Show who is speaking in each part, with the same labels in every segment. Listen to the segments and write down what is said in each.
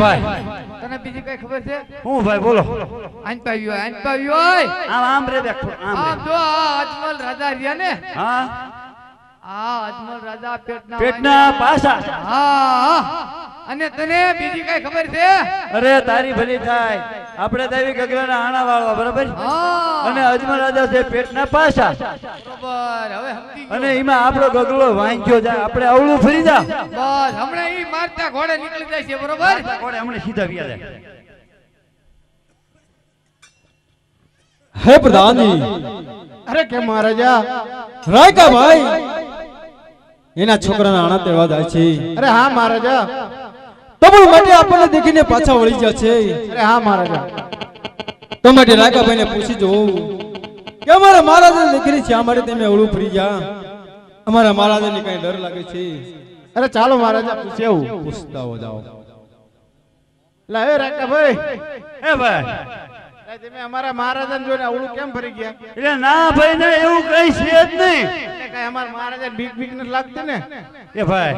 Speaker 1: ભાઈ
Speaker 2: તને બીજી કઈ ખબર છે?
Speaker 1: હું ભાઈ બોલો.
Speaker 2: આન પાવ્યો હોય
Speaker 1: આમ રે દેખો
Speaker 2: આમ જો આ અજમલ રાજા રહ્યા ને,
Speaker 1: હા
Speaker 2: આ અજમલ રાજા
Speaker 1: પેટના પાસા.
Speaker 2: હા અને તને બીજી કઈ ખબર છે?
Speaker 1: અરે તારી ભલી થાય, આપણે દેવી ગગરાના આણા વાળવા બરાબર, અને અજમલ રાજા છે પેટના પાસા,
Speaker 2: બરોબર. હવે સમજી ગયો.
Speaker 1: અને એમાં આપણો ગગલો વાંચ્યો જાય, આપણે અવળું ફરી જા
Speaker 2: બસ હમણાં ઈ મારતા ઘોડે નીકળી જાય છે, બરોબર?
Speaker 1: ઘોડે હમણાં સીધા વ્યા જાય.
Speaker 3: હે પ્રધાનજી,
Speaker 4: અરે કે મહારાજા,
Speaker 3: રાયકા ભાઈ એના છોકરાના આણા તેવા જાય છે.
Speaker 4: અરે હા મહારાજા,
Speaker 3: તબલ માટે આપણને દેખીને પાછા વળી જાય છે.
Speaker 4: અરે હા મહારાજા,
Speaker 3: તો માટે રાયકાભાઈને પૂછી જોઉં કે અમારા મહારાજાની દીકરી છે, આ માટે તમે અવળું ફરી જા, અમારા મહારાજાને કઈ ડર લાગે છે?
Speaker 4: અરે ચાલો મહારાજા પૂછે એવું.
Speaker 3: પૂછતા હો જાઓ.
Speaker 4: લાવે રાકા ભાઈ,
Speaker 1: એ ભાઈ
Speaker 4: તમે અમારા મહારાજાને જોઈને અવળું કેમ ફરી ગયા?
Speaker 1: એટલે ના ભાઈ ને એવું કઈ છે જ નહીં.
Speaker 4: એટલે કઈ અમારા મહારાજાને બીક ન લાગતી ને?
Speaker 1: એ ભાઈ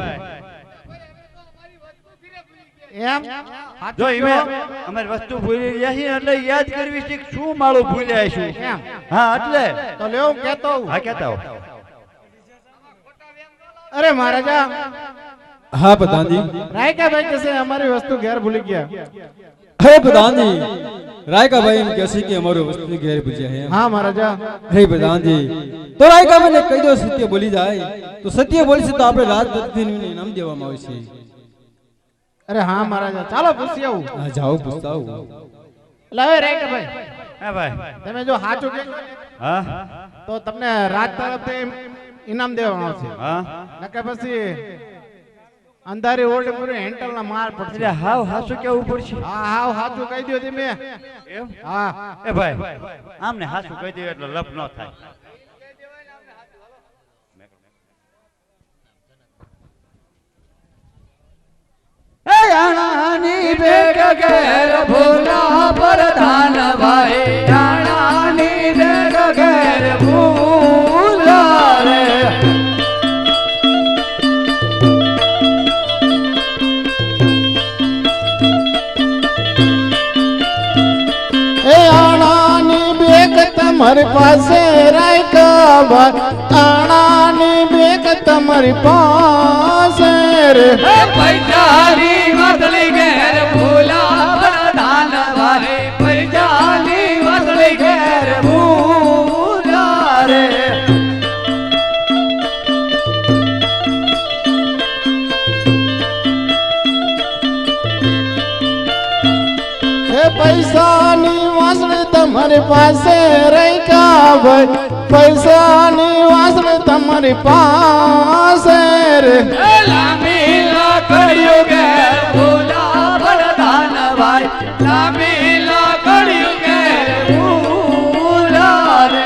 Speaker 4: એમ
Speaker 1: જો ઈમે અમારી વસ્તુ ભૂલી ગયા છે એટલે યાદ કરવી છે કે શું માળું ભૂલ્યા છું.
Speaker 4: એમ
Speaker 1: હા એટલે
Speaker 4: તો લેવું કેતો હું.
Speaker 1: હા કહેતા હો.
Speaker 4: અરે મહારાજા,
Speaker 3: હા પ્રધાનજી.
Speaker 4: રાયકા ભાઈ કહેશે અમારી વસ્તુ ઘેર ભૂલી ગયા.
Speaker 3: હે પ્રધાનજી, રાયકાભાઈ એમ કહેશે કે અમારું વસ્તુ ઘેર પૂજ્યા હે.
Speaker 4: હા મહારાજા,
Speaker 3: હે પ્રધાનજી, તો રાયકાભાઈને કહી દો સત્ય બોલી જાય તો સત્ય બોલશે તો આપણે રાજપતિનું ઇનામ દેવામાં આવે છે.
Speaker 4: અરે હા મહારાજા, ચાલો પૂછી આવું.
Speaker 3: હા જાઓ પૂછતા આવો.
Speaker 4: લાવે રાયકા ભાઈ,
Speaker 1: હે ભાઈ
Speaker 4: તમે જો સાચું કહેશો
Speaker 1: હા
Speaker 4: તો તમને રાજ તરફથી ઇનામ દેવામાં આવશે.
Speaker 1: હા
Speaker 4: નકર પછી અંધારી ઓલ્ડ પૂરી હેન્ટલ ના માર પડશે.
Speaker 1: એટલે હાવ હાસું કેવું પડશે.
Speaker 4: હા હાવ સાચું કહી દો તમે.
Speaker 1: એમ
Speaker 4: હા
Speaker 1: એ ભાઈ આમને હાસું કહી દે એટલે લપ ન થાય.
Speaker 2: આણાની બેગ ઘેર ભૂલા પ્રધાન ભાઈ, આણાની બેગ ઘેર ભૂલા રે.
Speaker 4: એ આણાની બેગ તમારી પાસે રાયકા ભાઈ, આણાની બેગ તમારી પાસે રે.
Speaker 2: પૈસાની વસલી ઘેર ભૂલા પ્રધાન ભાઈ, પૈસાની વસલી ઘેર ભૂલા રે.
Speaker 4: એ પૈસાની વાસળી તમારી પાસે રાયકા ભાઈ, પૈસાની વાસળી તમારી પાસે રે.
Speaker 2: લાંબી લાકડીઓ ઘેર ભૂલા પ્રધાન ભાઈ, લાંબી લાકડીઓ ઘેર ભૂલા રે.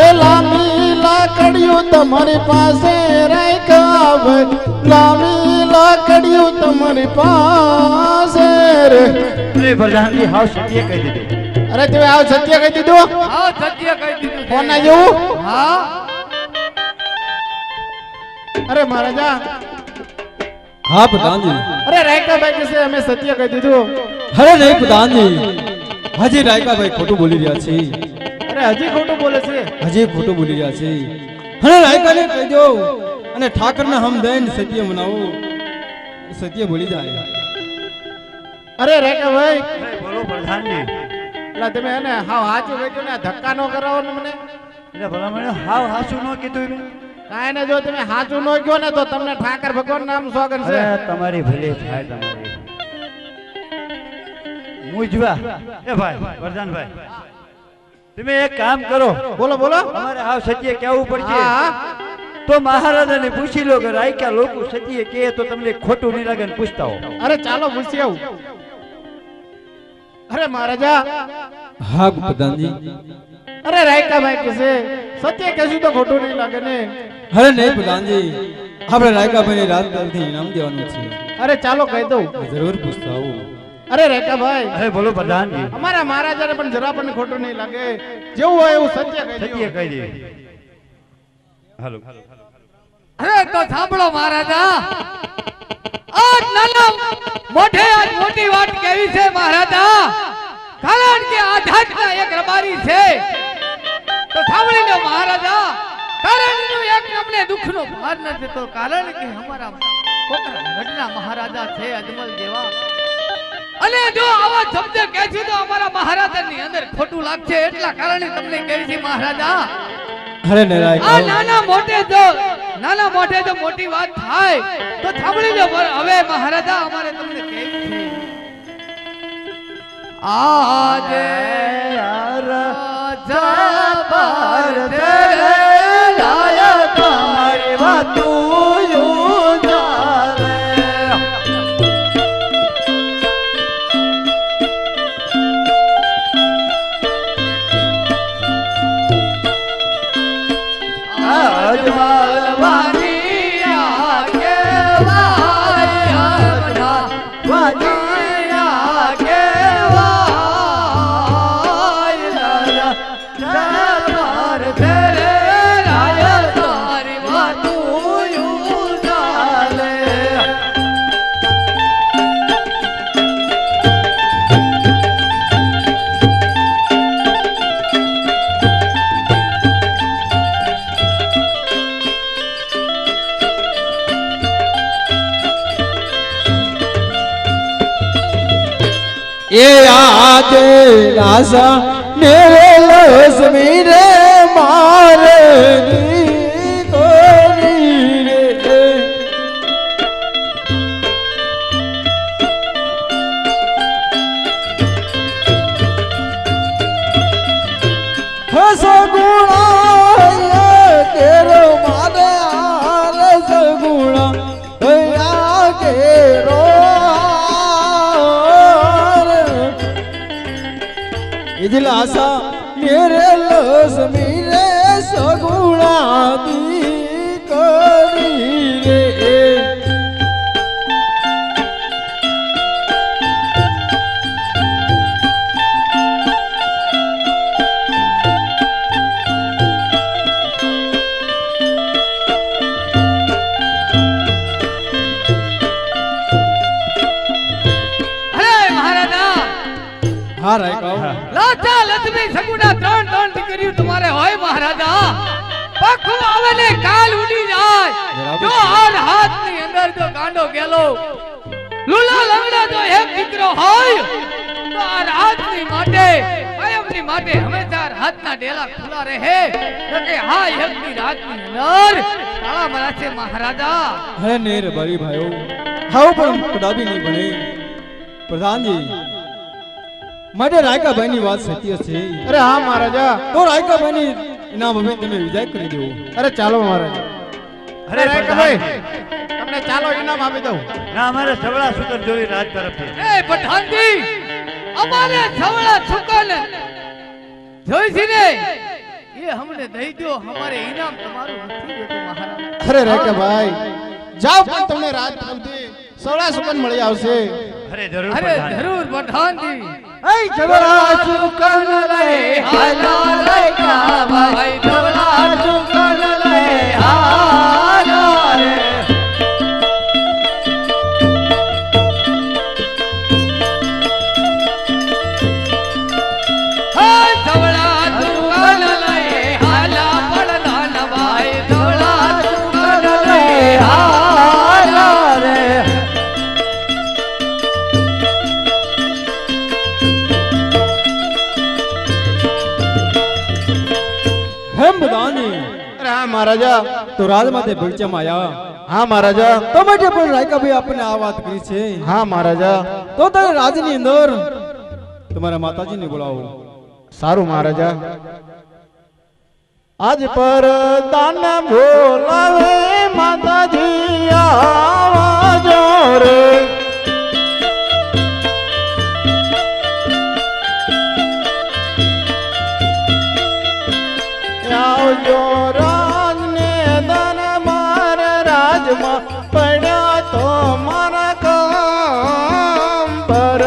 Speaker 4: એ લાંબી લાકડીઓ તમારી પાસે રાયકા ભાઈ, લાંબી લાકડીઓ તમારી પાસે રે.
Speaker 1: અરે પ્રધાનજી હાવ સત્ય કહી દીધું.
Speaker 4: અરે તમે આવ સત્ય કહી દીધું?
Speaker 2: હા સત્ય કહી દીધું.
Speaker 4: કોના જેવું?
Speaker 2: હા
Speaker 4: અરે મહારાજા,
Speaker 3: હા પ્રધાનજી.
Speaker 4: અરે રાયકાભાઈ કહેશે અમે સત્ય કહી દીધું.
Speaker 3: અરે નહીં પ્રધાનજી, હજી રાયકાભાઈ ખોટું બોલી રહ્યા છે.
Speaker 4: અરે હજી ખોટું બોલે છે.
Speaker 3: હજી ખોટું બોલી રહ્યા છે. અને રાયકાને કહી દો અને ઠાકરને હમ દઈને સત્ય મનાવો, સત્ય બોલી જાય.
Speaker 4: અરે રાયકાભાઈ,
Speaker 1: બોલો પ્રધાનજી.
Speaker 4: એટલે તમે એને હાવ સાચું કહી ને ધક્કા ન કરાવો ને મને.
Speaker 1: એટલે ભલા મને હાવ હાસું ન કીધું મેં.
Speaker 4: કાંઈ ને જો તમે સાચું ન કહો ને તો તમને ઠાકર ભગવાન નામ સ્વાગત છે.
Speaker 1: અરે તમારી ભલી થાય તમારી. મુજવા એ ભાઈ પ્રધાનભાઈ તમે એક કામ કરો.
Speaker 4: બોલો બોલો.
Speaker 1: અમારે હાવ સત્ય કહેવું પડશે.
Speaker 4: હા
Speaker 1: તો મહારાજાને પૂછી લો કે રાયકા લોકો સત્ય કહે તો તમને ખોટું નહીં લાગે ને પૂછતા હો.
Speaker 4: અરે ચાલો પૂછી આવું. અરે મહારાજા,
Speaker 3: હા પ્રધાનજી.
Speaker 4: અરે રાયકાભાઈ કહેશે સત્ય કહેશું તો ખોટું નહીં લાગે ને.
Speaker 3: અરે નહીં પ્રધાનજી, આપણે રાયકાભાઈને રાત તરફથી ઇનામ દેવાનું છે.
Speaker 4: અરે ચાલો કહી દઉં.
Speaker 3: જરૂર પૂછતા આવું.
Speaker 4: અરે રેખાભાઈ
Speaker 1: અરે બોલો પ્રધાનજી.
Speaker 4: અમારા મહારાજાને પણ જરા પણ ખોટું નહીં લાગે, જેવું હોય એવું સત્ય કહી
Speaker 1: સત્ય
Speaker 4: દ્યો.
Speaker 1: કહી દે. હાલો.
Speaker 2: અરે તો સાંભળો મહારાજા, આજ નાના મોઢે આજ મોટી વાત કેવી છે મહારાજા, કારણ કે આધ્યાત્મના એક રબારી છે. તો સાંભળી લો મહારાજા, કારણ એનું એક અમને દુઃખનો ભાર નથી, તો કારણ કે અમારા કોકરા ગઢના મહારાજા છે અજમલ જેવા. અને જો આવા શબ્દ કહેશું તો અમારા મહારાજાની અંદર ખોટું લાગશે, એટલા કારણે તમને કહી છે મહારાજા.
Speaker 3: અરે નરાય
Speaker 2: આ નાના મોટે જો મોટી વાત થાય તો સાંભળી લો. હવે મહારાજા અમારે તમને કહેવું છે, આજે રાજા પર તેરે લાયા તમારી વાતું યું જાવે. અજમલવાની આ કેવાય અજમલા વાદિયા કેવાય રાજા પર તેરે લાયા તારી વાતું યું ચાલે.
Speaker 3: એ આદે રાસા મેરે લક્ષ્મી રે મારે કોની રે. સગુણા કેરો મારે આર સગુણા કેરો इजलासा मेरे लक्ष्मी रे सगुणा दी करी रे. હા રાય
Speaker 2: લાચા લક્ષ્મી સગુણા ત્રણ ત્રણ દીકરીઓ તમારે હોય મહારાજા. પખો આવે ને કાલ ઉડી જાય. જો હાર હાથની અંદર જો ગાંડો ગેલો લુલા લંગડા જો એક દીકરો હોય તો આ હાથની માટે કાયમની માટે હંમેશા હાથના ડેલા ખુલ્લા રહે. તો કે હા એકની રાતની અંદર તાળા મરાશે મહારાજા.
Speaker 3: હે નેર બરી ભાઈઓ હાઉ પણ કદાબી નહીં બને. પ્રધાનજી માટે રાયકાભાઈ ની વાત સત્ય છે.
Speaker 4: અરે હા મહારાજા.
Speaker 3: તો રાયકાભાઈ ની ઇનામ હવે તમે વિદાય કરી દો.
Speaker 4: અરે ચાલો મહારાજા.
Speaker 1: અરે
Speaker 4: રેખાભાઈ
Speaker 1: પ્રધાનજી.
Speaker 4: તમને ચાલો ઇનામ આપી દઉં.
Speaker 1: ના અમારે સવળા સુતર જોઈ રાજ તરફથી.
Speaker 2: એ પઠાણજી, અમારે સવળા છુકન જોઈ છે ને એ હમને દઈ દો. અમારે ઇનામ તમારું નથી દેતું મહારાજ.
Speaker 4: અરે રેખાભાઈ જાઓ, પણ તમને રાજ તરફથી 16 સુકન મળી આવશે.
Speaker 1: અરે જરૂર
Speaker 2: અરે
Speaker 1: પ્રધાનજી.
Speaker 2: જરૂર પઠાણજી.
Speaker 1: ऐ जबरा सुकन ले हाला रे का भाई जबरा सुकन ले हाला रे.
Speaker 2: હાય સવળા છુકન લઈ હાલા પડદાન ભાઈ. સવળા છુકન લઈ
Speaker 1: हाला रे.
Speaker 3: હેમ બધાની
Speaker 4: અરે હા મહારાજા.
Speaker 3: તો રાજમાતે ભિક્ષમ આયા.
Speaker 4: હા મહારાજા.
Speaker 3: તો માટે પણ રાયકાભાઈ આપણને આ વાત કરી છે.
Speaker 4: હા મહારાજા.
Speaker 3: તો તમે રાજની અંદર તમારા માતાજીને બોલાવો.
Speaker 4: સારું મહારાજા. આજ પર દાન બોલાવે માતાજી આવાજો રે. આવજો રાજને દાન માર રાજમાં પડ્યા તો મારા કામ પર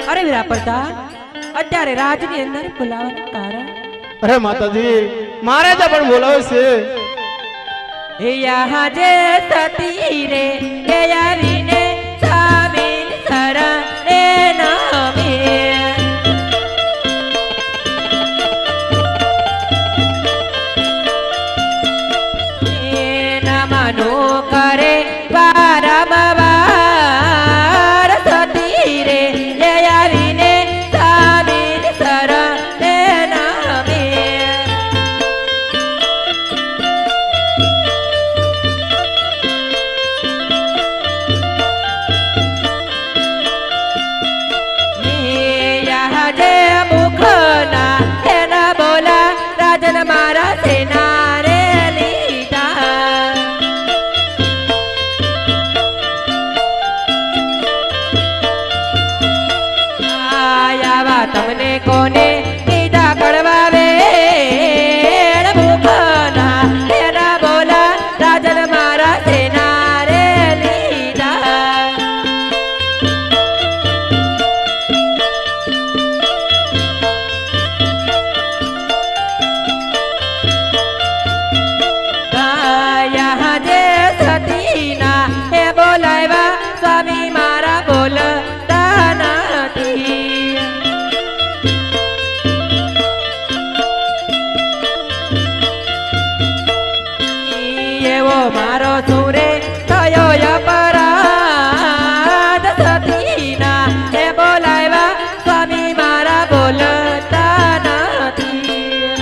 Speaker 5: અરે વીરા પ્રતાપ અત્યારે રાજની અંદર બોલાવવાનું કારણ
Speaker 4: અરે માતાજી મહારાજા પણ બોલાવે છે
Speaker 5: એ યહાં જે સતી રે એ આવીને સામીન શરણે નામે નમનો કરે વારંવાર સતી રે એ આવીને સામીન શરણે નામે જે મુખના એના બોલા રાજન મારા સેના રે લીધા આયા તમને કોને દીધા કડવા વેણ મુખના એના બોલા રાજન મારા સેના રે લીધા યહાં જે સતીના એ બોલાવ્યા સ્વામી મારા બોલતા નથી એવો મારો સુરે થયો અપરાધ સતીના એ બોલાવ્યા સ્વામી મારા બોલતા નથી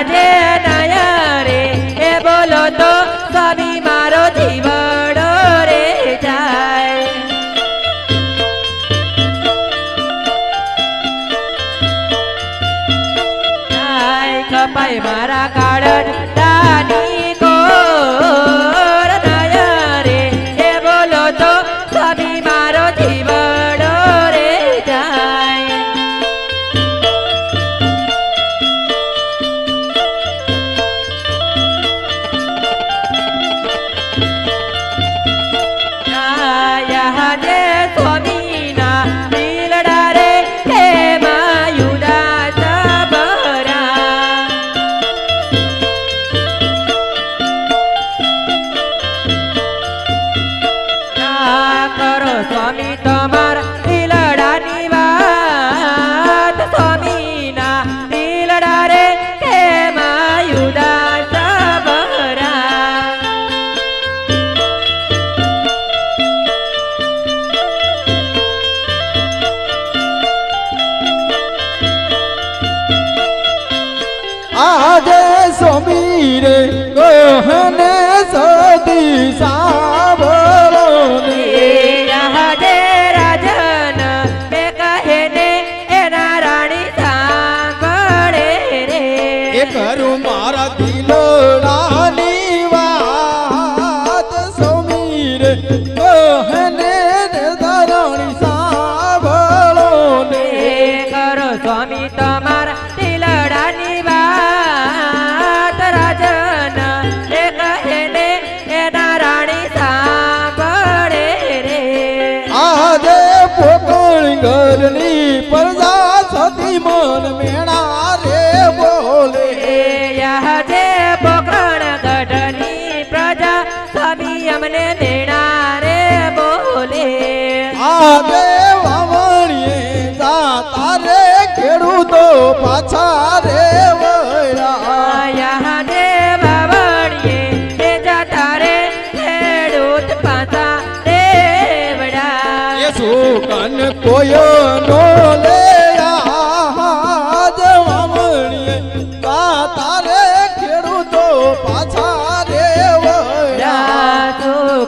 Speaker 5: જે નયા રે એ બોલો તો સ્વામી મારો જીવડો રે જાય કપાય મારા કાળન દાની કોર નયા રે એ બોલો તો સ્વામી મારો જીવડો રે જાય યહાં જે સ્વામીના દિલડા રે એમાં યુદાસ ભરા કરો સ્વામી તમારા દિલડાની વાત સ્વામીના દિલડા રે એમાં યુદાસ ભરા
Speaker 3: આજે સ્વામી રે કહને સદી સાંભળો ને
Speaker 5: યહાં જે રાજન બે કહે ને એના રાણી સાંભળે રે
Speaker 3: એ કરું મારા દિલડાની વાત સ્વામી રે કહને ધરણી સાંભળો ને
Speaker 5: કરો સ્વામી તમારા દિલડાની વાત રાજન એ કહે ને એના રાણી સાંભળે રે
Speaker 3: આજે પોકણ ઘરની પ્રજા સતી મન મેણા રે બોલે
Speaker 5: યહાં જે પોકરણ ગઢની પ્રજા સ્વામી અમને દેણા રે બોલે
Speaker 3: આજે વાવણીએ જાતા રે ખેડૂતો પાછા રે વળ્યા
Speaker 5: યહાં જે વાવણીએ એ જતા રે ખેડૂત પાછા દેવડા
Speaker 3: એ સુકન કોયો નો લે આજ વાવણીએ જાતા રે ખેડૂતો પાછા રે વળ્યા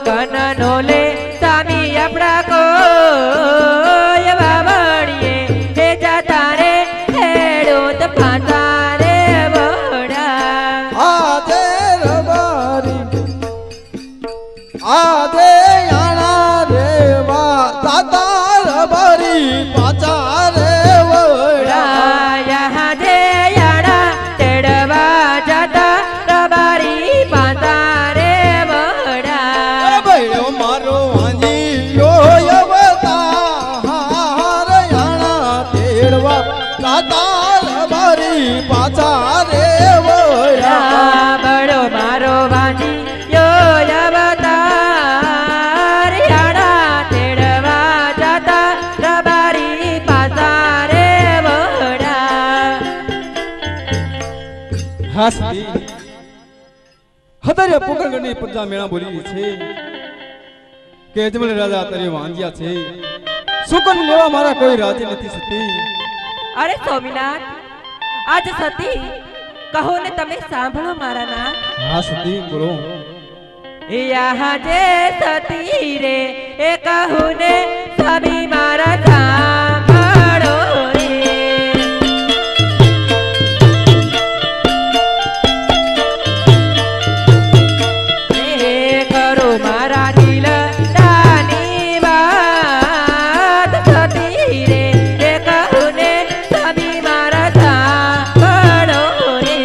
Speaker 5: કનનો લે સ્વામી આપણા કોઈ વાવણીએ એ જતા રે ખેડૂત પાછા રે
Speaker 3: જાતા મારી પાછા રે વળ્યા
Speaker 5: સાંભળો મારો વાજી યો અવતાર આડા તેડવા જતા રબારી પાછા રે વળ્યા.
Speaker 3: હાસતી હતારે પોકરગઢની પ્રજા મેળા બોલી છે કે અજમલ રાજા તારે વાંજ્યા છે સુકન લેવા મારા કોઈ રાજી નથી સતી.
Speaker 5: અરે સ્વામિનાથ, આજ સતી કહો ને તમે સાંભળો મારા નાથ.
Speaker 3: હા સતી બોલો.
Speaker 5: યહાં જે સતી રે એ કહું ને સ્વામી મારા સાંભળો રે. એ કરો મારા દિલ દાની વાત સતી રે એ કહું ને સ્વામી મારા સાંભળો રે.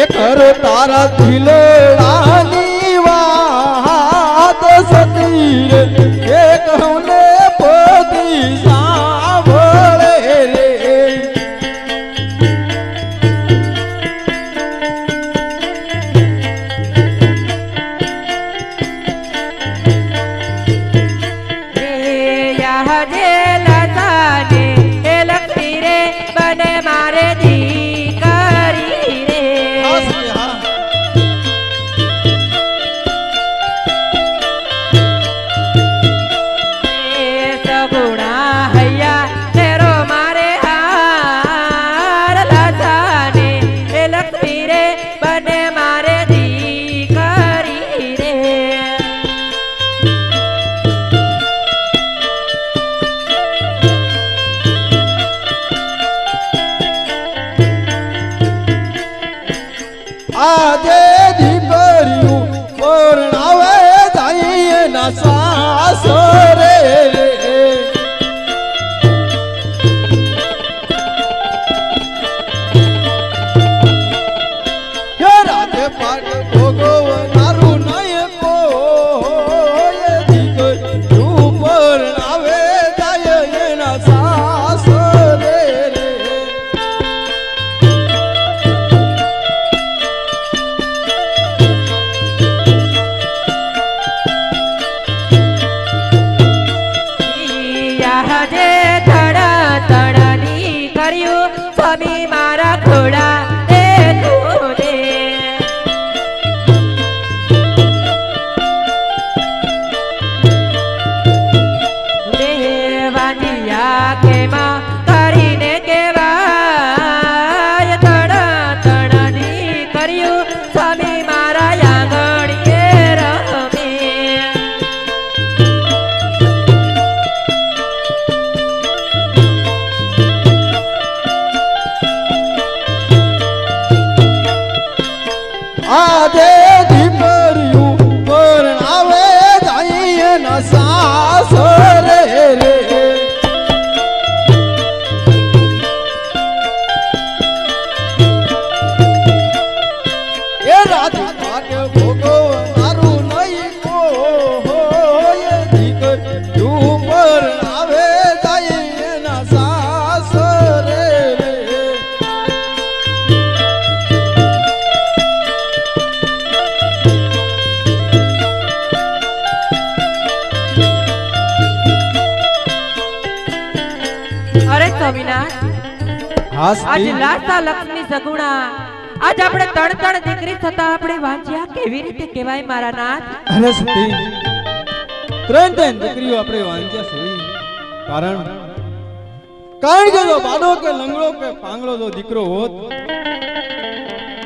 Speaker 3: એ કરો તારા દિલડાની વાત સતી રે એ કહું ને પોતી સાંભળે રે.
Speaker 5: યહાં જે લતાને એ લખી રે બને મારે દીકરી રે.
Speaker 3: હા સતી હા.
Speaker 5: એ સગુણા હૈયા તેરો મારે હાર લતાને એ લખી રે બને મારે દીકરી રે.
Speaker 3: આજે દીકરીઓ પરણાવે જાય ના સાસરે રે. હે રાતે પાટ ભોગવનારું નહીં કોઈ દીકરીઓ પરણાવે જાય એના સાસરે રે.
Speaker 5: યહાં જે તડા તડાની કર્યું સ્વામી મારા ખોડા એ તુને. દેવાનિયા કેમાં કરીને કેવાય તડા તડાની કર્યું સ્વામી મારા આંગણીએ રમે.
Speaker 3: આજે દીકરીઓ પરણાવે જાય ના સાસરે રે. એ રાતે પાટ ભોગવનારું નહીં કોઈ દીકરીઓ પરણાવે જાય એના સાસરે રે.
Speaker 5: અરે સ્વામિનાથ,
Speaker 3: હા
Speaker 5: આજ
Speaker 3: સતી.
Speaker 5: લાસા લક્ષ્મી સગુણા આજ આપણે ત્રણ ત્રણ દીકરી થતા આપણે વાંચ્યા કેવી રીતે કહેવાય મારા નાથ.
Speaker 3: અરે સતી ત્રણ ત્રણ દીકરીઓ આપણે વાંચ્યા છે કારણ કે જો બાડો કે લંગડો કે પાંગડો જો દીકરો હોત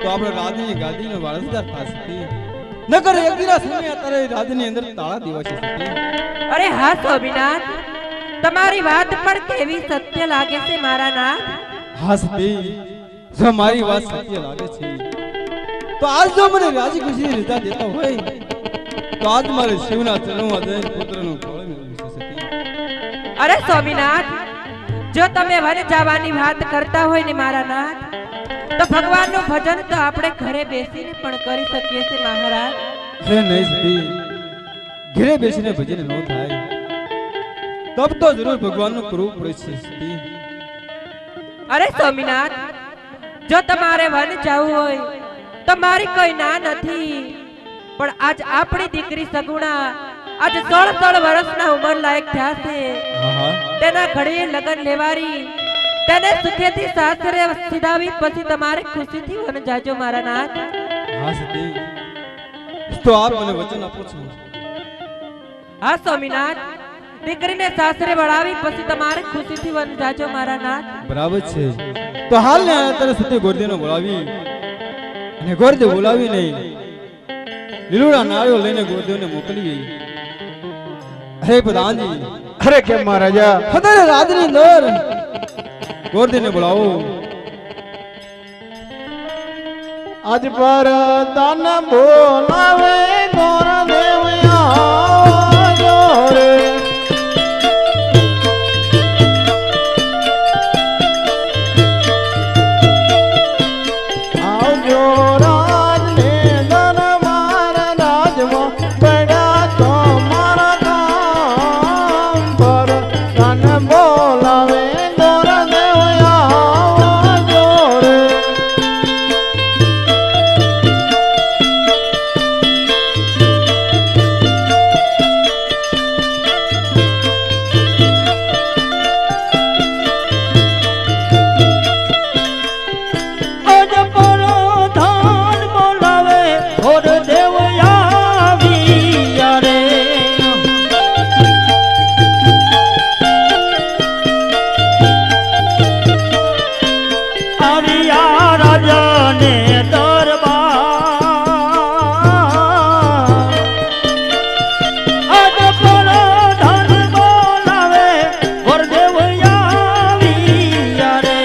Speaker 3: તો આપણે રાજની ગાદીનો વારસદાર થાત. નકર એક દિવસ સમય અત્યારે રાજની અંદર તાળા દિવસે સતી.
Speaker 5: અરે હા સ્વામિનાથ, તમારી વાત પણ કેવી સત્ય લાગે છે મારા નાથ.
Speaker 3: હા સતી જો મારી વાત સત્ય લાગે છે તો આજ જો મને રાજી ખુશી રજા દેતા હોય તો આજ મારે શિવના ચરણમાં જઈને પુત્રનું ફળ મેળવ્યું છે સતી.
Speaker 5: અરે સ્વામિનાથ, જો તમે વન જવાની વાત કરતા હોય ને મારા નાથ, તો ભગવાનનું ભજન તો આપણે ઘરે બેસીને પણ કરી શકીએ છીએ મહારાજ.
Speaker 3: હે નહીં સતી, ઘરે બેસીને ભજન ન થાય, તબ તો જરૂર ભગવાનનું કરવું પડે છે સતી.
Speaker 5: અરે સ્વામિનાથ, જો તમારે વન જવું હોય તો મારી કોઈ ના નથી, પણ આજ આપણી દીકરી સગુણા આજ 16 વર્ષના ઉંમર લાયક થયા છે.
Speaker 3: હા હા,
Speaker 5: તેના ઘડીએ લગન લેવારી, તેને સુખેથી સાસરે સીધાવી પછી તમારે ખુશીથી વન જાજો મારા નાથ.
Speaker 3: હા સતી, તો આપ મને વચન આપો છો.
Speaker 5: હા સ્વામિનાથ, દીકરીને સાસરે વળાવી પછી તમારે ખુશીથી વન જાજો મારા નાથ.
Speaker 3: બરાબર છે. તો હાલ ને અત્યારે સતી ગોરદેવને બોલાવી અને ગોરદેવ બોલાવી નહીં લીલુડા નાળીઓ લઈને ગોરદેવને મોકલી. હે પ્રધાનજી,
Speaker 4: અરે કેમ મહારાજા?
Speaker 3: અત્યારે રાતની અંદર ગોરદેવને બોલાવો.
Speaker 4: આજ પર તન બોલાવે ગોર દેવ આવજો રે. આવજો રાજને દરબાર રાજમાં પડ્યા તો મારા કામ પર તન બોલાવે ગોર દેવ આવજો રે.
Speaker 1: આજ પ્રધાન બોલાવે ઘોર દેવ આવ્યા રે. આવ્યા રાજાને દરબાર. આજ પ્રધાન બોલાવે ઘોર દેવ આવ્યા રે.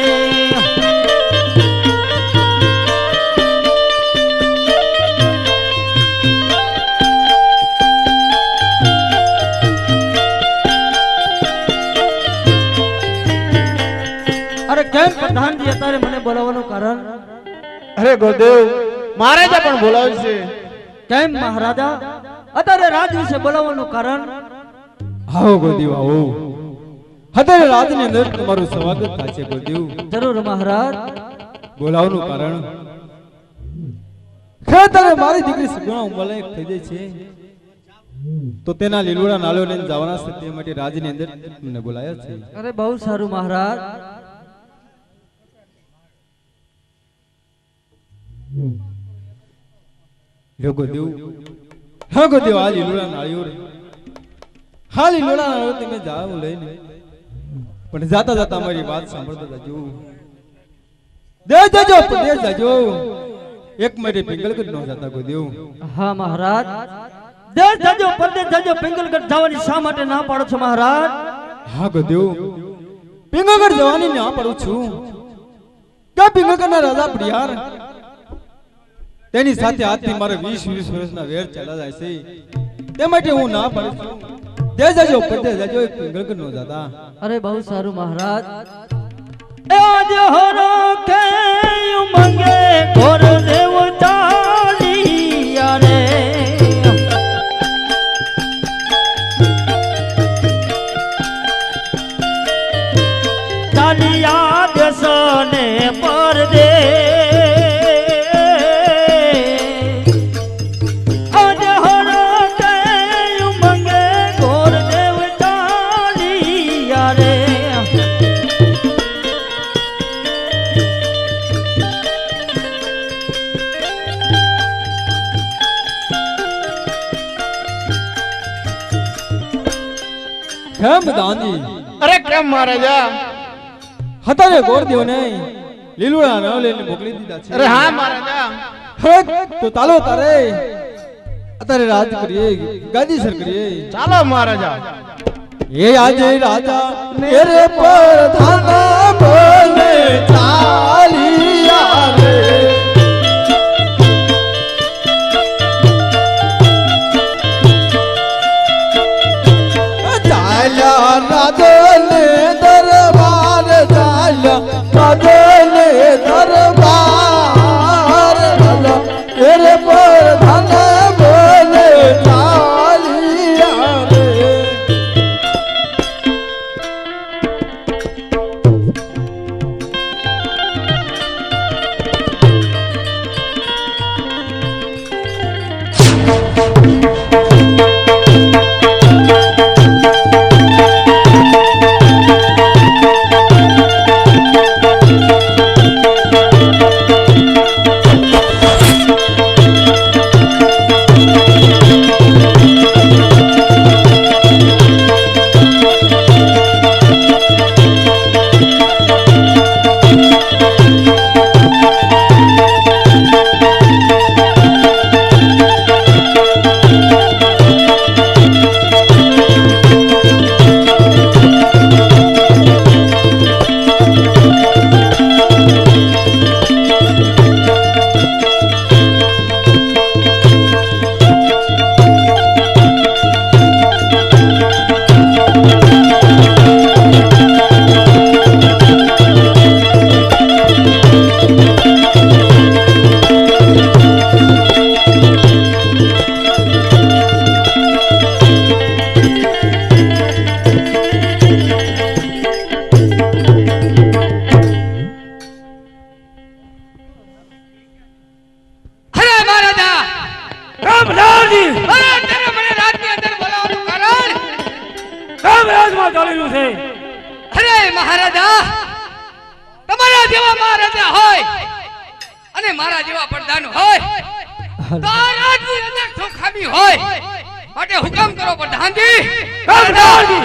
Speaker 1: અરે કેમ પ્રધાનજી અત્યારે મને બોલાવવાનું કારણ?
Speaker 4: અરે ગોદેવ, મહારાજા પણ બોલાવે છે.
Speaker 1: કેમ મહારાજા અત્યારે રાજ વિશે બોલાવવાનું કારણ?
Speaker 3: આવો ગોરદેવ આવો. અત્યારે રાતની અંદર તમારું સ્વાગત થાય છે ગોરદેવ.
Speaker 1: જરૂર મહારાજ.
Speaker 3: બોલાવવાનું કારણ ખેતરે મારી દીકરી સગુણા ઉંમરલાયક થઈ જાય છે, તો તેના લીલુડા નાળો લઈને જવાના છે, તે માટે રાજની અંદર મને બોલાયા છે.
Speaker 1: અરે બહુ સારું મહારાજ.
Speaker 3: લ્યો ગોરદેવ, હા ગોરદેવ, આ લીલુડા નાળીઓ રે, હા લીલુડા નાળીઓ તમે જાઓ લઈને, પણ જાતા જાતા મારી વાત સાંભળતા જજો. દેશ જજો, પ્રદેશ જજો, એક માટે પિંગલગઢ ન જતા ગોરદેવ.
Speaker 1: હા મહારાજ. દેશ જજો, પરદેશ જજો, પિંગલગઢ જવાની શા માટે ના પાડો છો મહારાજ?
Speaker 3: હા ગોરદેવ, પિંગલગઢ જવાની ના પાડું છું કે પિંગલગઢના રાજા પ્રિયાર તેની સાથે આજથી મારે 20 વર્ષના વેર ચાલ્યા જાય છે, તે માટે હું ના પાડું છું. દેશ જજો, પરદેશ જજો, એક પિંગલગઢ ન જતા.
Speaker 1: અરે બહુ સારું મહારાજ. એ આજ હરો કે ઉમંગે ઘોર દેવ ચાલિયા રે. ચાલિયા દેશને પરદેશ. આજ હરો કે ઉમંગે ઘોર દેવ ચાલિયા રે.
Speaker 3: કેમ દાનજી?
Speaker 4: અરે કેમ મહારાજા?
Speaker 3: અત્યારે ગોરદેવને લીલુડા ન લઈને મોકલી દીધા છે.
Speaker 4: અરે હા મહારાજા.
Speaker 3: હે, તો ચાલો તારે અત્યારે રાજ કરીએ, ગાદીસર કરીએ.
Speaker 4: ચાલો મહારાજા.
Speaker 3: એ આજે રાજા મેરે પ્રધાન બોલે ચાલિયા રે. ચાલ્યા રાજને દરબાર, ચાલ્યા રાજને દરબાર.
Speaker 1: કમલાજી
Speaker 2: અરે તને મને રાતની અંદર બોલાવવાનું કારણ
Speaker 1: કમ રાજમાં ચાલેલું છે
Speaker 2: અરે મહારાજા તમારા જેવા મહારાજા હોય અને મારા જેવા પ્રધાન હોય તો આ રાજની અંદર શું ખામી હોય માટે હુકમ કરો પ્રધાનજી
Speaker 1: કમલાજી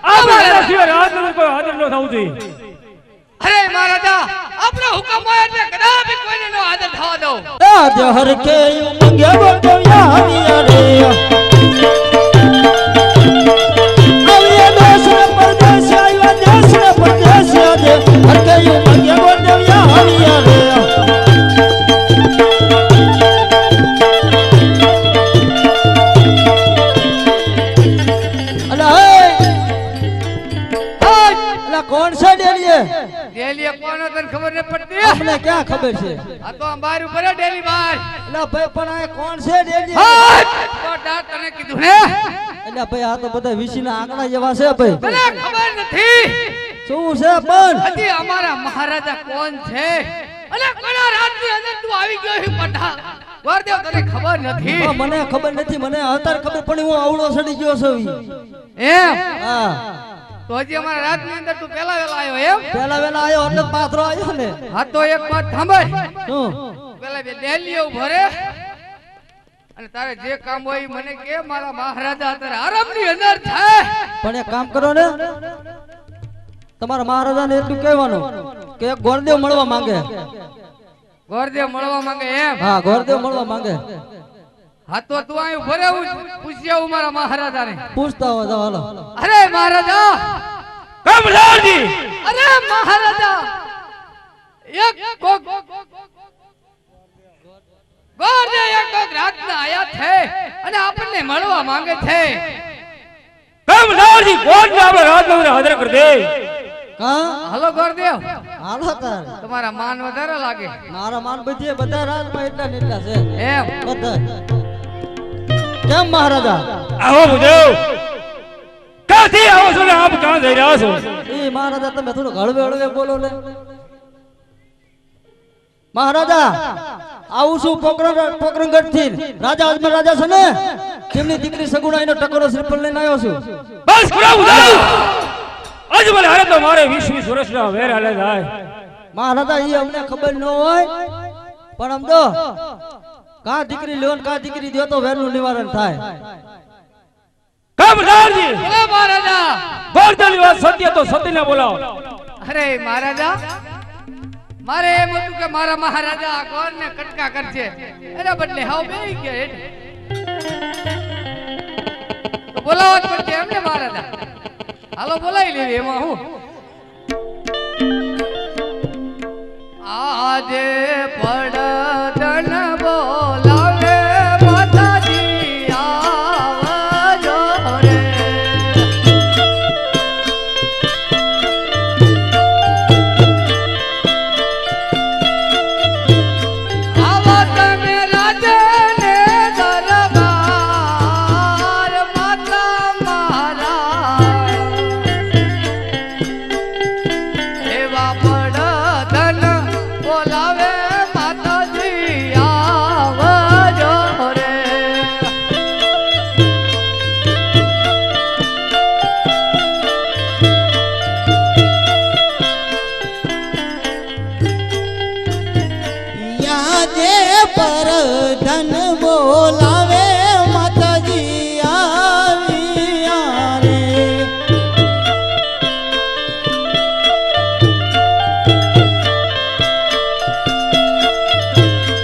Speaker 1: આ મારા સિવાય રાજમાં કોઈ હાજર ન થવું જોઈએ
Speaker 2: અરે મહારાજા આપણો હુકમ હોય એટલે કદાપી કોઈને નો હાજર થવા દો
Speaker 3: જહર કે મંગે બોલ્યા આવ્યા રે આવ્યા દેશ ને પરદેશ આવ્યા દેશ ને પરદેશ આજે હર કે મંગે બોલ્યા આવ્યા રે कौन सा डेली है
Speaker 2: ડેલી કોનો તને ખબર ન પડતી
Speaker 3: आपने क्या खबर છે
Speaker 2: આ તો બાર ઉપર ડેલી બાર
Speaker 3: એલા ભાઈ પણ આ કોણ છે ડેલી
Speaker 2: તો ડાર તને કીધું ને
Speaker 3: એલા ભાઈ આ તો બધા વિશીના આંકડા જેવા છે ભાઈ
Speaker 2: તને ખબર નથી
Speaker 3: શું છે પણ
Speaker 2: હજી અમારા મહારાજા કોણ છે અને કોના રાજની અંદર તું આવી ગયો છે પઠા વરદેવ તને ખબર નથી
Speaker 3: મને ખબર નથી મને અત્યારે ખબર પડી હું આવડો સડી ગયો છું
Speaker 2: એમ
Speaker 3: હા
Speaker 2: તો હજી અમારા રાજની અંદર તું પેલા વેલા આવ્યો એમ
Speaker 3: પેલા વેલા આયો એટલે પાત્રો આયો ને
Speaker 2: હા તો એક વાત સાંભળ
Speaker 3: શું
Speaker 2: પેલા બે ડેલીઓ ભરે અને તારે જે કામ હોય ઈ મને કે મારા મહારાજા અત્યારે આરામની અંદર છે
Speaker 3: પણ એક કામ કરો ને તમારા મહારાજાને એટલું કહેવાનું કે એક ગોરદેવ મળવા માંગે
Speaker 2: ગોરદેવ મળવા માંગે એમ
Speaker 3: હા ગોરદેવ મળવા માંગે
Speaker 2: હા તો તું અહીં ભરે પૂછી આવું મારા મહારાજાને
Speaker 3: પૂછતા હો જાવ હાલો
Speaker 2: અરે મહારાજા
Speaker 1: કમલાજી
Speaker 2: અરે મહારાજા એક કોક ગોરદેવ એક કોક રાતના આયા છે અને આપણને મળવા માંગે છે
Speaker 1: કમલાજી કોણ ને આપણે રાજમાં હાજર કરી દે
Speaker 3: કા
Speaker 2: હાલો ગોરદેવ
Speaker 3: હાલો તાર
Speaker 2: તમારા માન વધારે લાગે
Speaker 3: મારા માન બધી બધા રાજમાં એટલા ને એટલા છે
Speaker 2: એમ
Speaker 3: બધા કેમ મહારાજા
Speaker 1: આવો બુદેવ ક્યાંથી આવો છો ને આપ ક્યાં જઈ રહ્યા છો
Speaker 3: એ મહારાજા તમે થોડું હળવે હળવે બોલો ને મહારાજા આવું છું પોકરણગઢ થી રાજા અજમેર રાજા છે ને તેમની દીકરી સગુણા એનો ટકોરો શ્રીફળ લઈને આવ્યો છું
Speaker 1: બસ કરો બુદેવ આજ મને હારે તો મારે 20 વર્ષના વેર હાલે જાય
Speaker 3: મહારાજા એ અમને ખબર ન હોય પણ આમ તો કા દીકરી લ્યો ને કા દીકરી દ્યો તો વેરનું નિવારણ થાય
Speaker 1: કમલાજી
Speaker 2: બોલો મહારાજા
Speaker 1: ગોરદેવની વાત સત્ય તો સતીને બોલાવો
Speaker 2: અરે મહારાજા મારે એમ હતું કે મારા મહારાજા આ ગોરને કટકા કરશે એના બદલે હાવ બેહી ગયા હેઠે. તો બોલાવો જ પડશે એમને મહારાજા હાલો બોલાવી લેવી એમાં હું આજે પડદન બોલાવે માતાજી આવજો રે આવો તમે રાજને દરબાર માતા મારા એવા પડદન બોલાવે માતાજી આવજો રે
Speaker 3: યાદે પર ધન બોલાવે માતાજી આવ્યા રે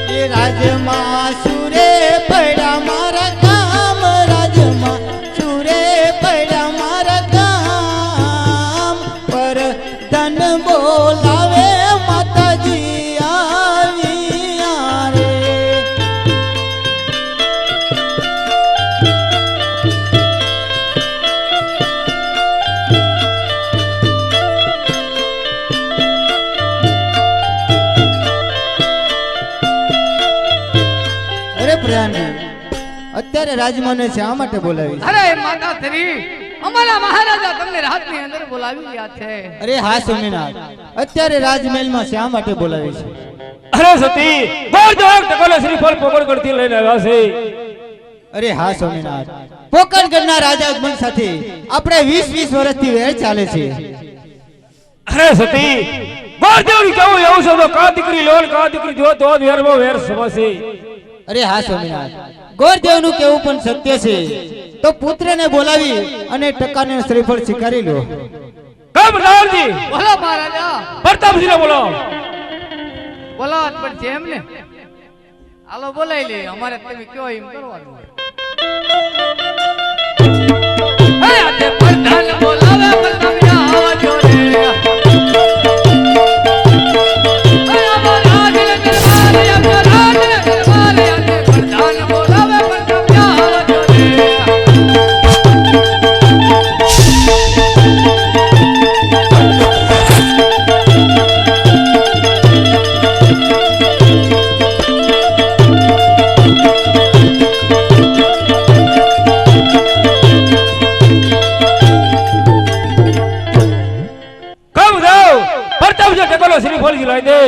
Speaker 3: એ રાજમાં સુરે પડ્યા મારા કામ રાજમાં સુરે પડ્યા મારા કામ પર ધન બોલાવે માતાજી આવ્યા રે અરે પ્રિયાની અત્યારે રાજમાને શા માટે બોલાવી
Speaker 2: અરે માતા શ્રી અમારા મહારાજા તમને રાતની અંદર બોલાવી રહ્યા છે
Speaker 3: અરે હા સ્વામિનાથ અત્યારે રાજમહેલમાં શા માટે બોલાવી છે
Speaker 6: અરે સતી ગોરજો એક ટકોલે શ્રીફળ પકડ કરતી લઈને આવ્યા છે.
Speaker 7: અરે હા સ્વામિનાથ, પોકણગઢના રાજા અજમલ સાથે આપણે 20 વર્ષથી વેર ચાલે છે.
Speaker 6: અરે સતી ગોરદેવનું કેવું એવું છે તો કા દીકરી લોલ કા દીકરી જો તો જ વેરમાં વેર સમાશે.
Speaker 7: અરે હા સ્વામિનાથ, ગોરદેવનું કેવું પણ સત્ય છે. તો પુત્રને બોલાવી અને ટકાને શ્રીફળ સ્વીકારી લો.
Speaker 6: કમ રાવજી
Speaker 2: બોલો મહારાજા.
Speaker 6: પ્રતાપજીને બોલો.
Speaker 2: બોલો પણ છે એમ ને. હાલો બોલાઈ લે, અમારે તમે કયો એમ કરવાનું હોય. હે આતે પ્રધાન બોલાવે પ્રતાપજા આવજો રે. હે અમારા દિલ દરબાર અમારા દિલ દરબાર આતે પ્રધાન બોલાવે પ્રતાપજા આવજો રે.
Speaker 6: ટકોલો શ્રીફળ લાવી દે.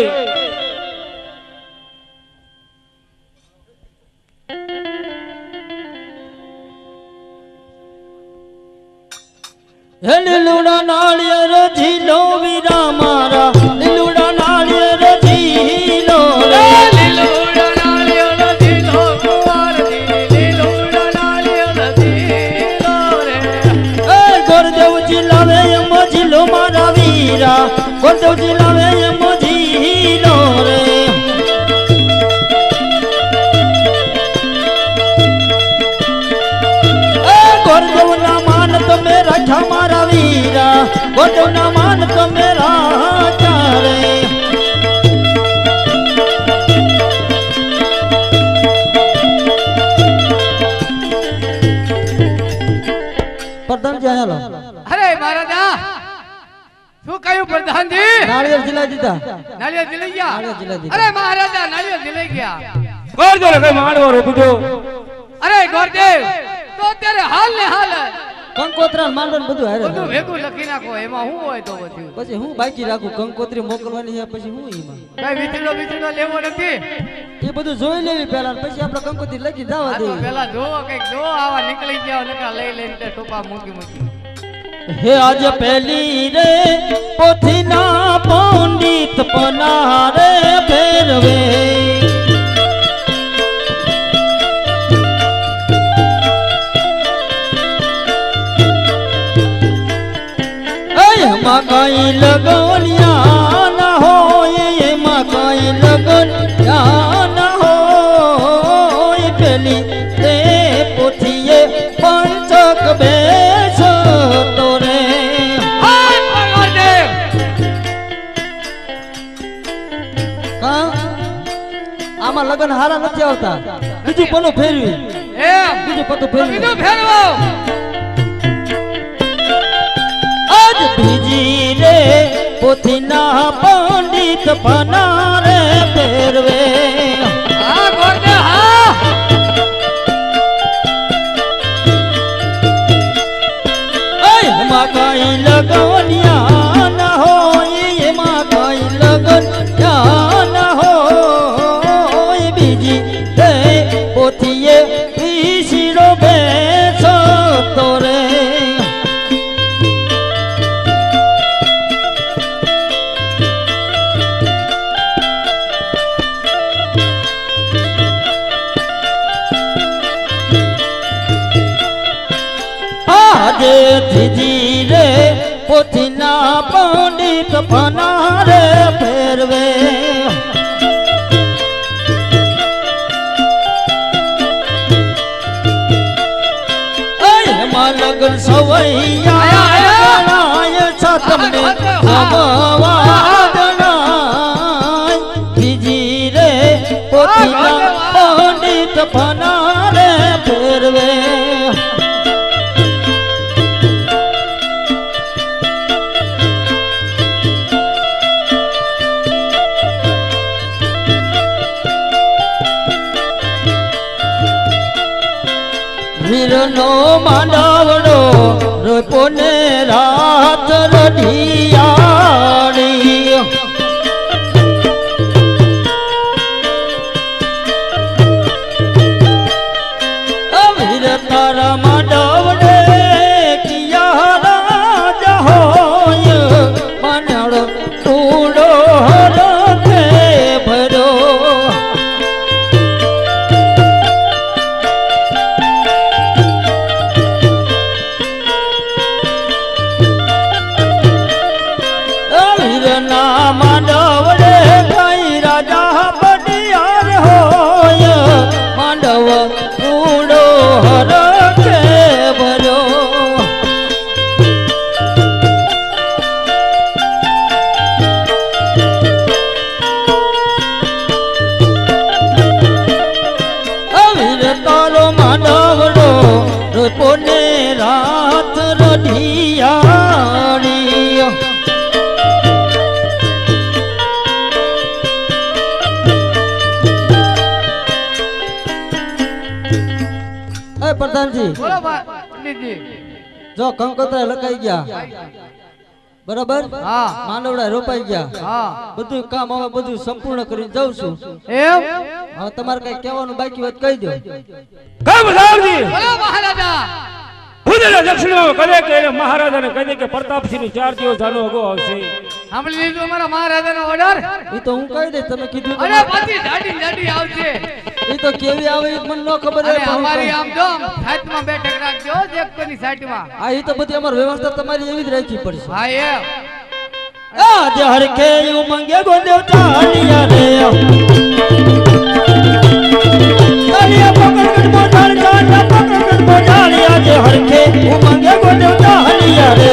Speaker 7: હે લીલુડા નાળિયેર ઝીલો વીરા મારા, લીલુડા નાળિયેર ઝીલો રે.
Speaker 2: લીલુડા નાળિયેર ઝીલો કુંવરજી, લીલુડા નાળિયેર ઝીલો રે.
Speaker 7: એ ગોરદેવજી લાવે એમ ઝીલો મારા વીરા, ગોરદેવજી લાવે એમ ઝીલો રે. એ ગોરદેવના માન તમે રાખ્યા મારા વીરા, ગોરદેવના માન તમે રાખ્યા રે. પ્રધાનજી આયા લો.
Speaker 2: અરે મહારાજા, શું કહ્યું પ્રધાનજી?
Speaker 7: નાળિયેર જિલ્લા દીધા.
Speaker 2: નાળિયેર જીલી ગયા.
Speaker 7: નાળિયેર જીલાઈ દીધા.
Speaker 2: અરે મહારાજા નાળિયેર જીલી ગયા.
Speaker 6: ગોરદેવ કઈ માંડવો રોકજો.
Speaker 2: અરે ગોરદેવ તો અત્યારે હાલ ને હાલ
Speaker 7: કંકોત્રા માંડો બધું હારે
Speaker 2: બધું ભેગું લખી નાખો. એમાં શું હોય તો બધું
Speaker 7: પછી હું બાકી રાખું, કંકોત્રી મોકલવાની છે પછી હું એમાં
Speaker 2: કઈ વિચરડો લેવો નથી.
Speaker 7: એ બધું જોઈ લેવી પહેલા, પછી આપણે કંકોત્રી લખી જવા
Speaker 2: આ તો
Speaker 7: દેવી.
Speaker 2: પેલા જોવો કઈક જો આવા નીકળી ગયા નકરા લઈ લઈને તે ટોપા મૂકી મૂકી.
Speaker 7: હે આજ પહેલી રે પોથીના પંડિત પનારે ફેરવે. એમાં કઈ લગનિયા ના હોય, એમાં કઈ લગનિયા ના હોય. પેલી તે પોથીએ પંચક બેસો તો રે. હા, આમાં લગન હારા નથી આવતા. બીજું પનું ફેરવી, બીજું પતું ફેરવી.
Speaker 2: ફેરવો
Speaker 7: આજ બીજી રે પોથીના પંડિત પનારે ફેરવે.
Speaker 2: હા ગોરદેવ હા.
Speaker 7: એમાં કઈ લગનિયા ના હોય, એમાં કઈ લગનિયા ના હોય. બીજી રે પોથીએ પીસીડો બેસો તો રે. આજે ધીજી રે પોથીના પંડિત પનારે ફેરવે. એમાં લગન સવૈયા તમને ધીજી રે પોથીના પંડિત પનારે ફેરવે. વીરનો માંડવડો રોપો ને રાત રઢિયાળી. એ પ્રધાનજી
Speaker 2: બોલો પંડિતજી.
Speaker 7: જો કંકોત્રા લખાઈ ગયા બરાબર
Speaker 2: હા
Speaker 7: માંડવડા રોપાઈ ગયા
Speaker 2: હા
Speaker 7: બધું કામ હવે બધું સંપૂર્ણ કરીને જાઉં છું
Speaker 2: એમ
Speaker 7: હવે તમારે કઈ કહેવાનું બાકી હોય તો કહી દો
Speaker 6: કામ બધાજી
Speaker 2: બોલો મહારાજા.
Speaker 6: ખુદના દક્ષિણો કરે કે એને મહારાજાને કહી દે કે પ્રતાપસિંહ નું 4 દિવસ આનો અગો આવશે.
Speaker 2: સાંભળી લીધું અમારા મહારાજાનો ઓર્ડર.
Speaker 7: એ તો હું કહી દઈશ તમે કીધું તો.
Speaker 2: અને પછી જાડી આવશે.
Speaker 7: એ તો કેવી આવે એ મને ન ખબર
Speaker 2: અને
Speaker 7: હોય
Speaker 2: અમારી આમ જો સાઈડમાં બેઠક રાખજો જેકની સાઈડમાં.
Speaker 7: આ એ તો બધી અમારી વ્યવસ્થા તમારી એવી જ રાખવી પડશે
Speaker 2: હા એમ
Speaker 7: આજે હરખે ઉમંગે ગોદેવતા હલિયા રે તાલિયા પકડ મોઢાળ ચાંદા પકડ મોઢાળ આજે હરખે ઉમંગે ગોદેવતા હલિયા રે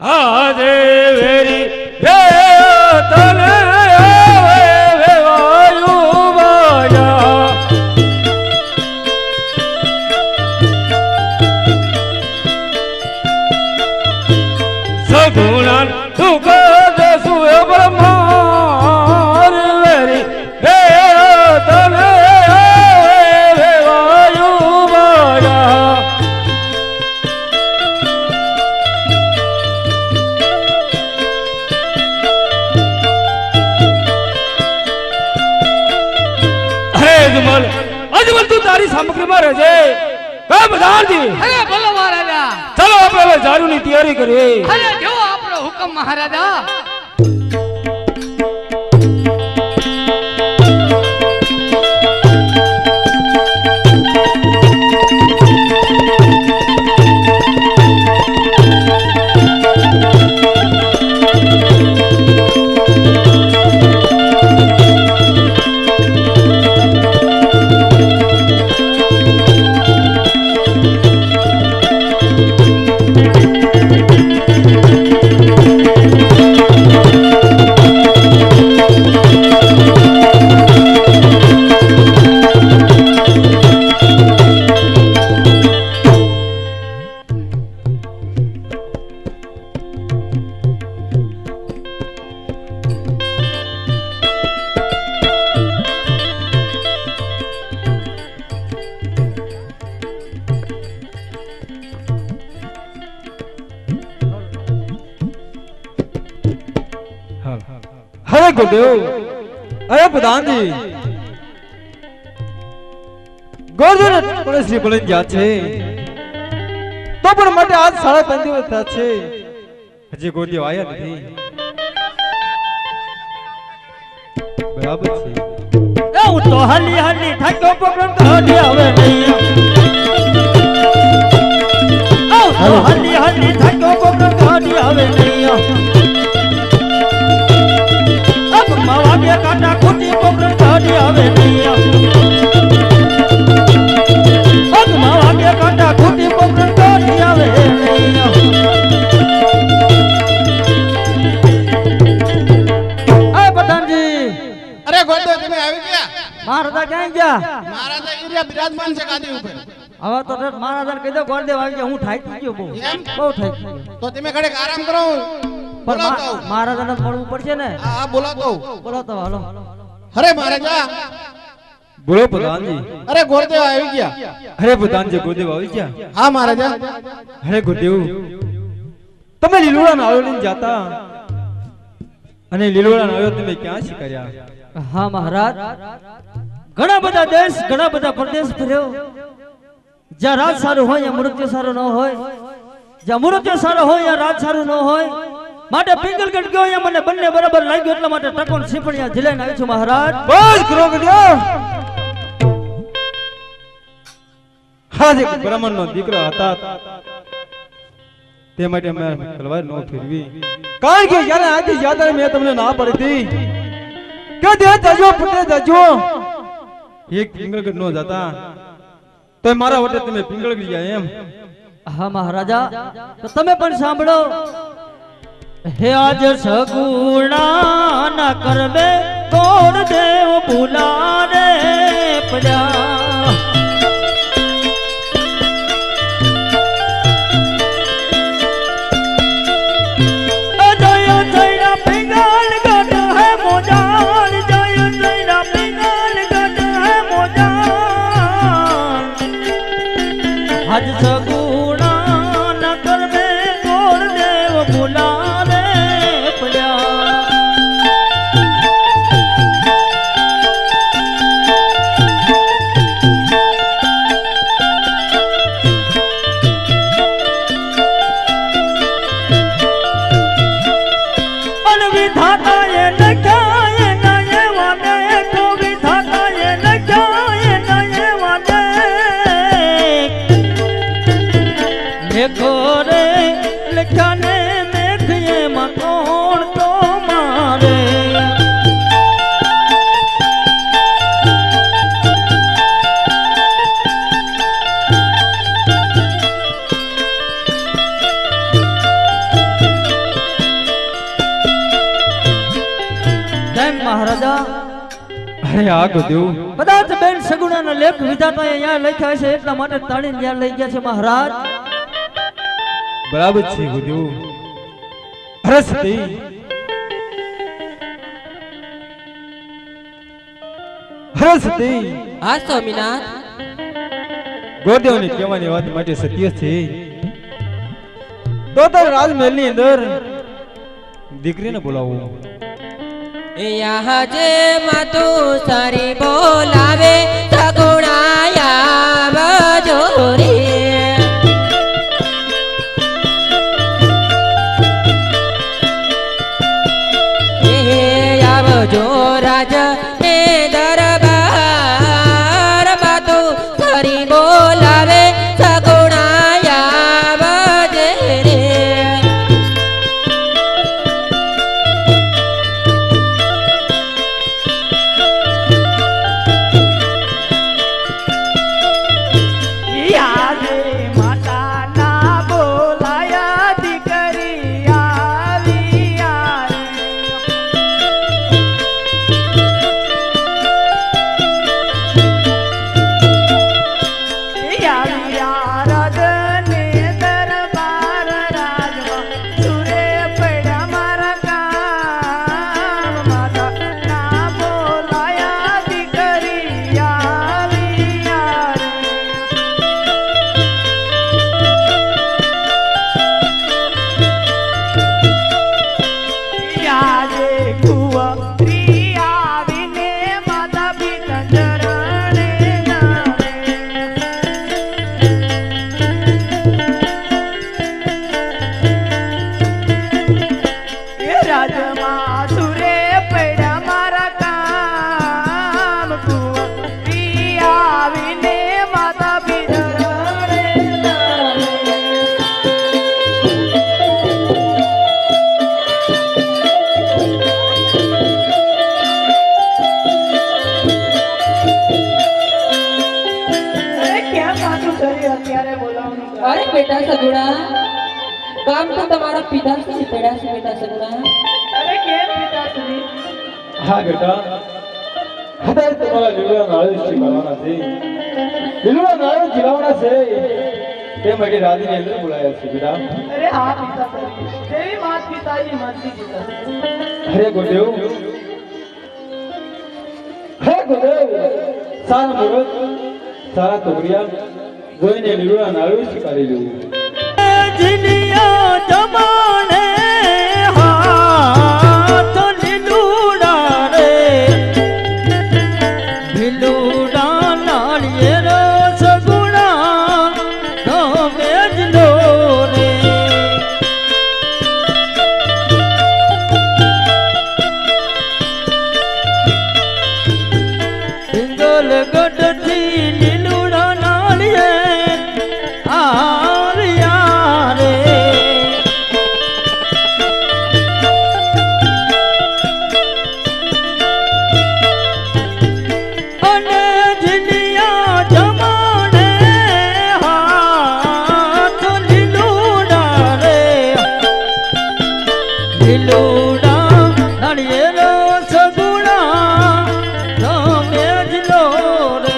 Speaker 6: આજે વેરી રે તને આવે વેવાયું બાજા સગુણા દુઃખ દેસુ બ્રહ્માર વેરી રે તને આવે વેવાયું બાજા અજમલ તું તારી સામગ્રીમાં રહેજે. કામ બધાજી
Speaker 2: અરે બોલો મહારાજા.
Speaker 6: ચાલો આપણે હવે ઝાડુની તૈયારી કરીએ.
Speaker 2: અરે જો આપણો હુકમ મહારાજા.
Speaker 3: અરે ગુરુદેવ અરે પ્રધાનજી ગોરધન પડેશ્રી બોલી ગયા છે તો પણ માટે આજ 5.5 દિવસ થયા છે હજી ગુરુદેવ આયા નથી બરાબર છે
Speaker 7: એ હું તો હાલી હાલી થાક્યો પ્રોગ્રામ કાઢી આવે નહીં તો હાલી હાલી થાક્યો પ્રોગ્રામ કાઢી આવે નહીં વાગે કાંટા ખૂટી પ્રોગ્રામ કાઢી આવે નહીં વાગે કાંટા ખૂટી પ્રોગ્રામ કાઢી આવે નહીં પ્રધાનજી
Speaker 4: અરે ગોડો તમે આવી ગયા?
Speaker 7: મહારાજા ક્યાં ગયા?
Speaker 4: મહારાજા ઈરિયા બિરાજમાન છે ગાદી ઉપર.
Speaker 7: હવે તો મહારાજાને કહી દો ગોળદેવ આવી ગયા હું થાકી ગયો બહુ
Speaker 4: એમ?
Speaker 7: બહુ થાકી ગયો
Speaker 4: તો તમે ઘડીક આરામ કરો.
Speaker 7: પણ
Speaker 4: બોલાવતો આવું.
Speaker 7: મહારાજાને મળવું પડશે ને
Speaker 4: હા બોલાતો આવું.
Speaker 7: બોલો તો હાલો
Speaker 4: અરે મહારાજા
Speaker 3: બોલો પ્રધાનજી
Speaker 4: અરે ગોરદેવ આવી ગયા.
Speaker 3: અરે પ્રધાનજી ગુરુદેવ આવી ગયા
Speaker 4: હા મહારાજા.
Speaker 3: અરે ગુરુદેવ તમે લીલોડા નાળો લઈને જાતા અને લીલોડા નાળો તમે ક્યાં શીખર્યા?
Speaker 7: હા મહારાજ ઘણા બધા દેશ ઘણા બધા પ્રદેશ ફર્યો જ્યાં રાજ સારું હોય ત્યાં મૃત્યુ સારું ન હોય જ્યાં મૃત્યુ સારું હોય ત્યાં રાજ સારું ન હોય માટે પિંગલગઢ ગયો અહીંયા મને બંને બરાબર લાગ્યું એટલા માટે ટકોન સિંપણિયા જિલ્લાને આવી છું મહારાજ
Speaker 3: બસ કરો ગુરુદેવ હાજે બ્રાહ્મણનો દીકરો હતા તે માટે મેં તલવાર ન ફેરવી કારણ કે જ્યારે આથી યાદ મેં તમને ના પડી હતી કે દે જજો પુત્રે જજો એક પિંગલગઢ નો જતા તો મારા વટે તમે પિંગલગઢ ગયા એમ
Speaker 7: હા મહારાજા, તો તમે પણ સાંભળો. હે આજ સગુણા ના કરવે કોણ દેવ ભૂલારે પડ્યા. જય જય પિંગલ ગઢ હે મોજાન, જય જય પિંગલ ગઢ હે મોજાન. આજ સગુણા ના કરવે કોણ દેવ ભૂલારે પડ્યા. વિધાતાએ લખ્યા નયે વાને, તો વિધાતાએ લખ્યા નયે વાને. લેખો રે લખ્યા ને મેઘે માં કોણ તો મારે. મહારાજા,
Speaker 3: અરે આ ગોદેવ,
Speaker 7: કદાચ બેન સગુણાના લેખ વિધાતાએ અહીંયા લખ્યા છે એટલા માટે તાળીને ત્યાં લઈ ગયા છે મહારાજ.
Speaker 3: બરાબર છે ગોદેવ. અરે સતી, અરે સતી,
Speaker 5: હા સ્વામિનાથ.
Speaker 3: ગોદેવને કહેવાની વાત માટે સત્ય છે. તો તાર રાજમહેલની અંદર દીકરીને બોલાવો.
Speaker 5: यहाँ जे मातु सारी बोलावे सगुणाया बजोरे. आवजो राज ने दरबार, मातु सारी बोलावे सगुणाया बजे रे. अरे बेटा सगुणा, काम तो तुम्हारा पिताश्री पड़ा से बेटा सगुणा. अरे केम पिताश्री?
Speaker 3: હા બેટા, અત્યારે તમારા લીલુડા નાળે શીખવાના છે. લીલુડા નાળે જીવાના છે તે માટે રાધીને અંદર બોલાયા છે બેટા.
Speaker 2: अरे हाँ पिताश्री, देवी मात पिताजी मर्जी पिताश्री.
Speaker 3: અરે ગોદેવ, હે ગોદેવ, સારા મુરત, સારા તોરિયા જોઈને લીલુડા નાળે શીખાડી લેવું.
Speaker 7: જીનિયા જમાને હાથ લીલુડા રે, લીલુડા નાળિયેર સગુણા નો વેજલો રે. પિંગલ ગઢથી લીલુડા નાળિયેર આવી લીલુડા નાળિયેરો સગુણા તમે જ લો રે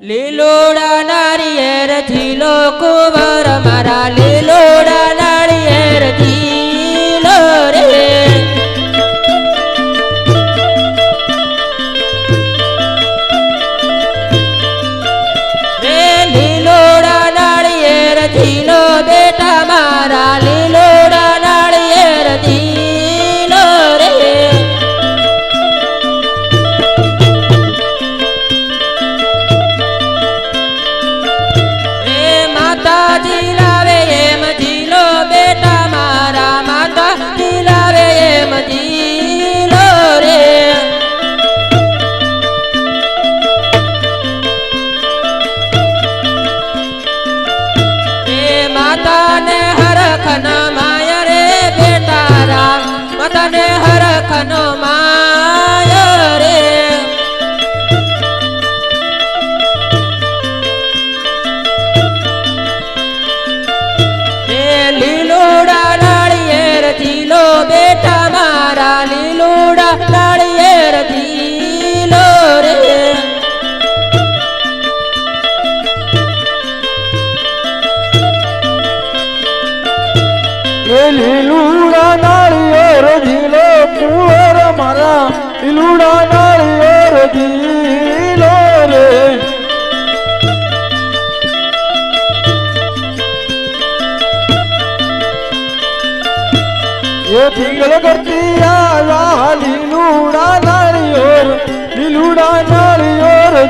Speaker 5: લીલોડા નાળિયેર ઝીલો કુંવર મારા લીલોડા નાળિયેર ઝીલો રે રે લીલોડા નાળિયેર ઝીલો બેટા મારા લીલોડા નાળિયેર ઝીલો રે રે માતાજી લાવે એમ ઝીલો બેટા મારા માતાજી લાવે એમ ઝીલો રે રે માતાને હરખન માય રે બેટા રામ માતાને હરખન માય રે રે લીલોડા નાળિયેર ઝીલો બેટા મારા લીલોડા નાળિયેર ઝીલો રે
Speaker 3: એ લીલુડા નાળિયેર ઝીલો કુંવર મારા લીલુડા નાળિયેર ઝીલો રે એ પિંગલ કરતી આયા લીલુડા નાળિયેર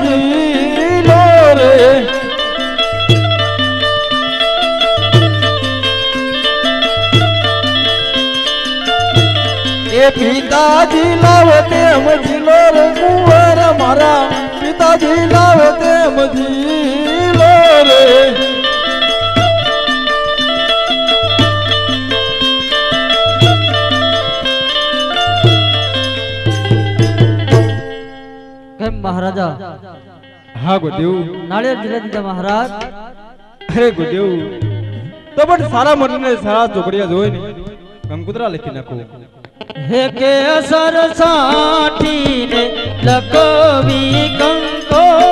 Speaker 3: ઝીલો રે એ પિતાજી લાવે તેમ ઝીલો રે કુંવર મારા પિતાજી લાવે તેમ ઝીલો રે
Speaker 7: કેમ મહારાજા
Speaker 3: હા ગુદેવ
Speaker 7: નાળિયેર જીલા દીધા મહારાજ
Speaker 3: અરે ગુદેવ તો પણ સારા મનને સારા ચોકડિયા જોઈ ને કંકુતરા લખી નાખો
Speaker 7: હે કે અસર સાઠીને લખવી કંકોતરી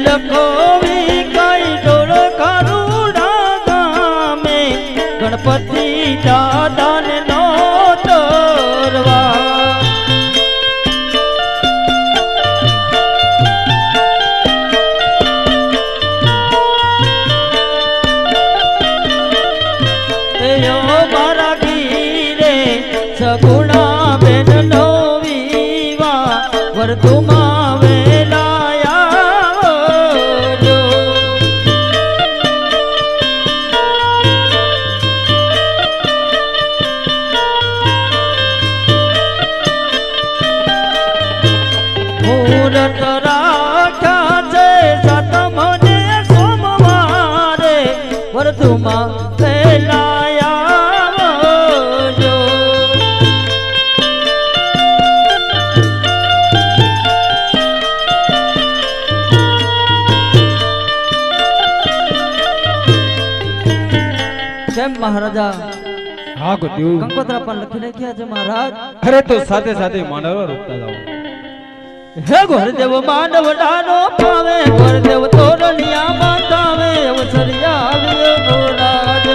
Speaker 7: લખવી કઈ ડોળ કરુણા ગામે ગણપતિ દાદાને નો તરવા મારા ગીરે સગુણા બેન નો વિવા વર્તુમાં વેલાયા જો મુહૂર્ત રાખ્યા છે સાતમ ને સોમવારે વર્તુમાં વેલાયા જો કેમ મહારાજા
Speaker 3: હા ગુદેવ
Speaker 7: કંકોત્રા પર લખી નાખ્યા છે મહારાજ
Speaker 3: અરે તો સાથે સાથે માંડવા રોકતા જાઓ
Speaker 7: હે ગોરદેવ માનવ ડાનો પાવે ગોરદેવ તોરણિયા બાંધાવે અવસરિયા આવ્યો ગોરાજ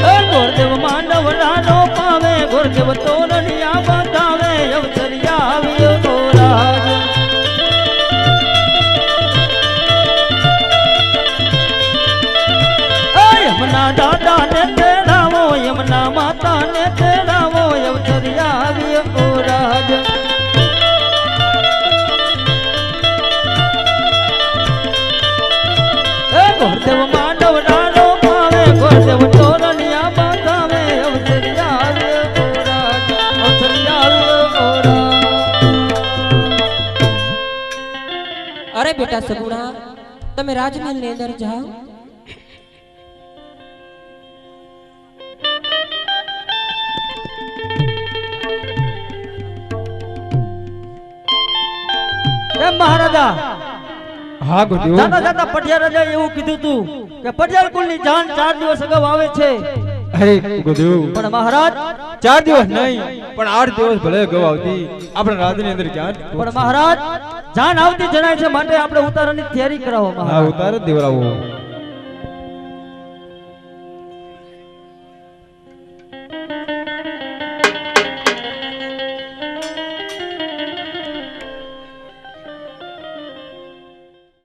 Speaker 7: હે ગોરદેવ માનવ ડાનો પાવે ગોરદેવ તોરણિયા બાંધાવે અવસરિયા આવ્યો ગોરાજ યમના દાદા ને તેડાવો યમના માતા ને તેડાવો અવસરિયા આવ્યો રાજ ગોરદેવ માંડવ ડાળો પાવે ગોરદેવ તોરણિયા બાંધાવે અવસરિયા આવ્યો રાજ
Speaker 5: બેટા સગુણા તમે રાજમહેલ ની અંદર જાઓ.
Speaker 7: એમ મહારાજા
Speaker 3: હા ગુરુદેવ
Speaker 7: જાતા જાતા પટિયા રાજાએ એવું કીધું તું કે પટિયાર કુળની જાન 4 દિવસ અગાઉ આવે છે.
Speaker 3: અરે ગુરુદેવ
Speaker 7: પણ મહારાજ
Speaker 3: 4 દિવસ નહીં પણ 8 દિવસ ભલે ગવ આવતી આપણા રાજની અંદર ક્યાં
Speaker 7: પણ મહારાજ જાન આવતી જણાય છે માટે આપણે ઉતારવાની તૈયારી કરાવો
Speaker 3: હા
Speaker 7: મહારાજ.
Speaker 3: ઉતાર જ દેવરાવો